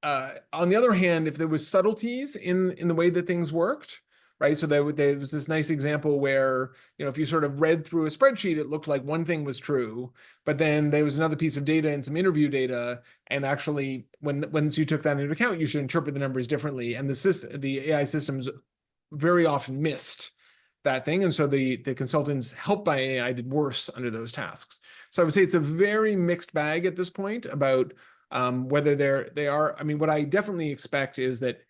on the other hand, if there was subtleties in the way that things worked, right? So there was this nice example where, if you sort of read through a spreadsheet, it looked like one thing was true, but then there was another piece of data and some interview data, and actually, once you took that into account, you should interpret the numbers differently. And the AI systems very often missed that thing. And so the consultants helped by AI did worse under those tasks. So I would say it's a very mixed bag at this point about whether they are. I mean, what I definitely expect is that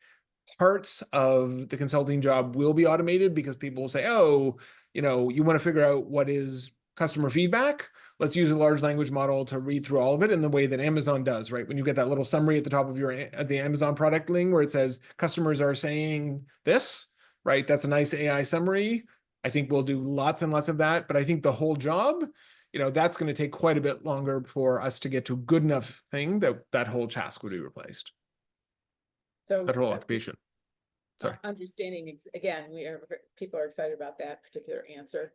parts of the consulting job will be automated because people will say, oh, you want to figure out what is customer feedback. Let's use a large language model to read through all of it in the way that Amazon does, right? When you get that little summary at the top of the Amazon product link where it says customers are saying this, right? That's a nice AI summary. I think we'll do lots and lots of that, but I think the whole job, that's going to take quite a bit longer for us to get to a good enough thing that whole task would be replaced. So That whole occupation. Sorry. understanding again, people are excited about that particular answer.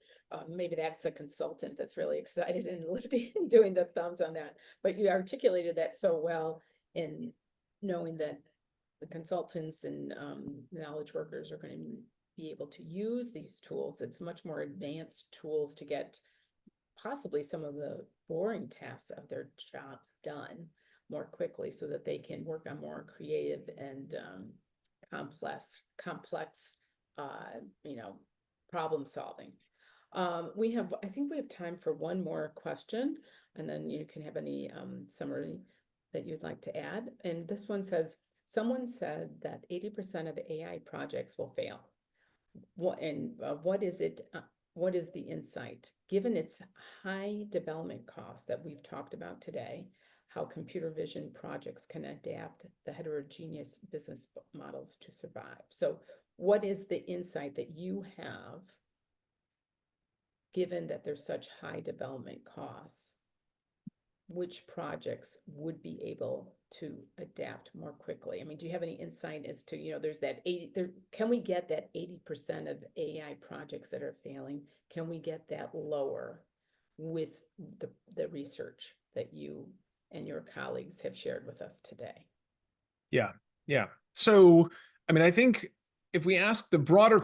Maybe that's a consultant that's really excited and lifting and doing the thumbs on that. But you articulated that so well in knowing that the consultants and knowledge workers are going to be able to use these tools. It's much more advanced tools to get possibly some of the boring tasks of their jobs done more quickly so that they can work on more creative and complex problem solving. I think we have time for one more question, and then you can have any summary that you'd like to add. And this one says, someone said that 80% of AI projects will fail. What is it? What is the insight? Given its high development costs that we've talked about today, how computer vision projects can adapt the heterogeneous business models to survive. So what is the insight that you have, given that there's such high development costs? Which projects would be able to adapt more quickly? I mean, do you have any insight as to, there's that 80, can we get that 80% of AI projects that are failing? Can we get that lower with the research that you and your colleagues have shared with us today? Yeah. So, I mean, I think if we ask the broad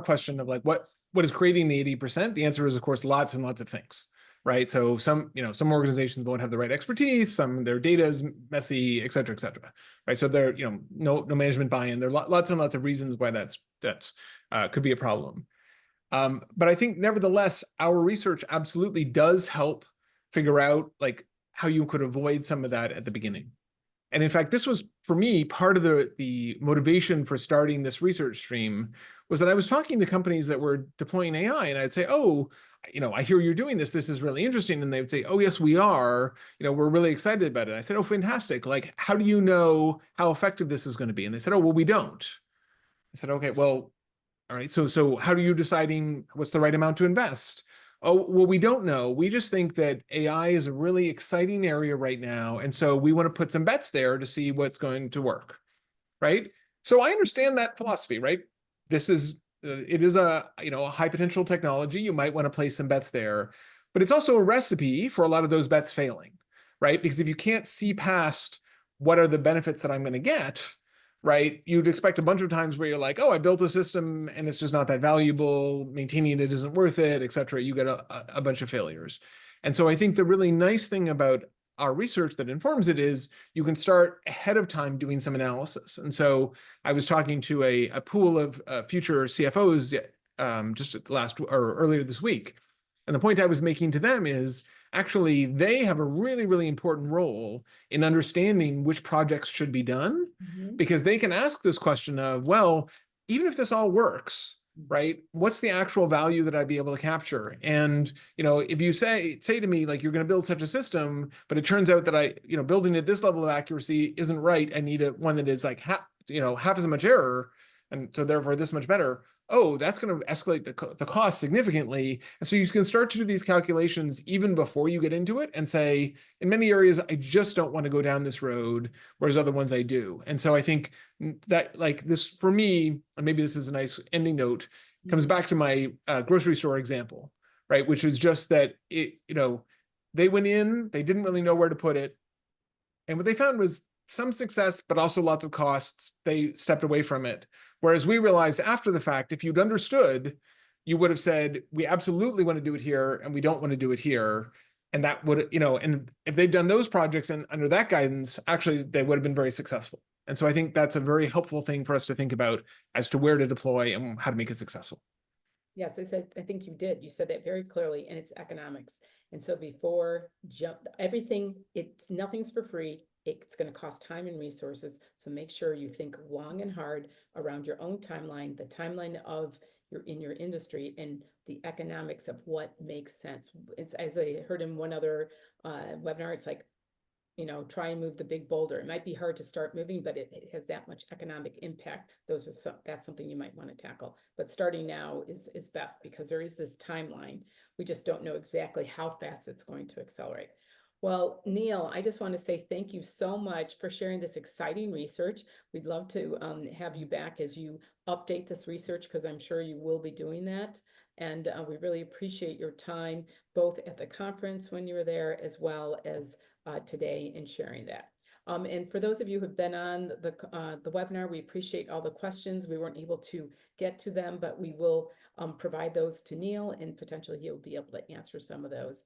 question of like what is creating the 80%, the answer is, of course, lots and lots of things. Right. So some organizations won't have the right expertise, their data is messy, et cetera, et cetera. Right. So there, no management buy-in. There are lots and lots of reasons why that's could be a problem. But I think nevertheless, our research absolutely does help figure out like how you could avoid some of that at the beginning. And in fact, this was, for me, part of the motivation for starting this research stream was that I was talking to companies that were deploying AI, and I'd say, oh, I hear you're doing this. This is really interesting. And they would say, oh, yes, we are. We're really excited about it. I said, oh, fantastic. Like, how do you know how effective this is going to be? And they said, oh, well, we don't. I said, okay, well, All right. So how are you deciding what's the right amount to invest? Oh, well, we don't know. We just think that AI is a really exciting area right now. And so we want to put some bets there to see what's going to work. Right. So I understand that philosophy, right? This is it is a high potential technology. You might want to place some bets there, but it's also a recipe for a lot of those bets failing, right? Because if you can't see past what are the benefits that I'm going to get, right, you'd expect a bunch of times where you're like, oh, I built a system and it's just not that valuable, maintaining it isn't worth it, et cetera. You get a bunch of failures. And so I think the really nice thing about our research that informs it is you can start ahead of time doing some analysis. And so I was talking to a pool of future CFOs just last or earlier this week. And the point I was making to them is actually they have a really, really important role in understanding which projects should be done, because they can ask this question of, well, even if this all works, right, what's the actual value that I'd be able to capture? And if you say to me, like, you're going to build such a system, but it turns out that building at this level of accuracy isn't right, I need one that is like half as much error, and so therefore this much better. Oh, that's going to escalate the cost significantly. And so you can start to do these calculations even before you get into it and say, in many areas, I just don't want to go down this road, whereas other ones I do. And so I think that, like, this for me, and maybe this is a nice ending note, comes back to my grocery store example, right? Which was just that they went in, they didn't really know where to put it. And what they found was some success, but also lots of costs. They stepped away from it. Whereas we realized after the fact, if you'd understood, you would have said, we absolutely want to do it here and we don't want to do it here. And that would, and if they'd done those projects and under that guidance, actually, they would have been very successful. And so I think that's a very helpful thing for us to think about as to where to deploy and how to make it successful. Yes, I think you did. You said that very clearly, and it's economics. And so before nothing's for free. It's going to cost time and resources. So make sure you think long and hard around your own timeline, the timeline of in your industry, and the economics of what makes sense. It's, as I heard in one other webinar, it's like, try and move the big boulder. It might be hard to start moving, but it has that much economic impact. That's something you might want to tackle. But starting now is best, because there is this timeline. We just don't know exactly how fast it's going to accelerate. Well, Neil, I just want to say thank you so much for sharing this exciting research. We'd love to have you back as you update this research, because I'm sure you will be doing that. And we really appreciate your time, both at the conference when you were there, as well as today, in sharing that. And for those of you who've been on the webinar, we appreciate all the questions. We weren't able to get to them, but we will provide those to Neil, and potentially he'll be able to answer some of those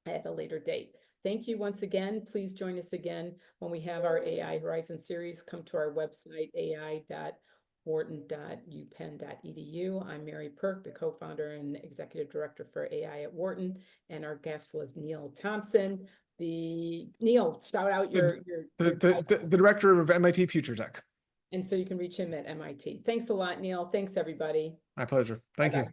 at a later date. Thank you once again. Please join us again when we have our AI Horizon series. Come to our website, ai.wharton.upenn.edu. I'm Mary Perk, the co-founder and executive director for AI at Wharton, and our guest was Neil Thompson. Neil, shout out your the director of MIT Future Tech. And so you can reach him at MIT. Thanks a lot, Neil. Thanks, everybody. My pleasure. Thank you.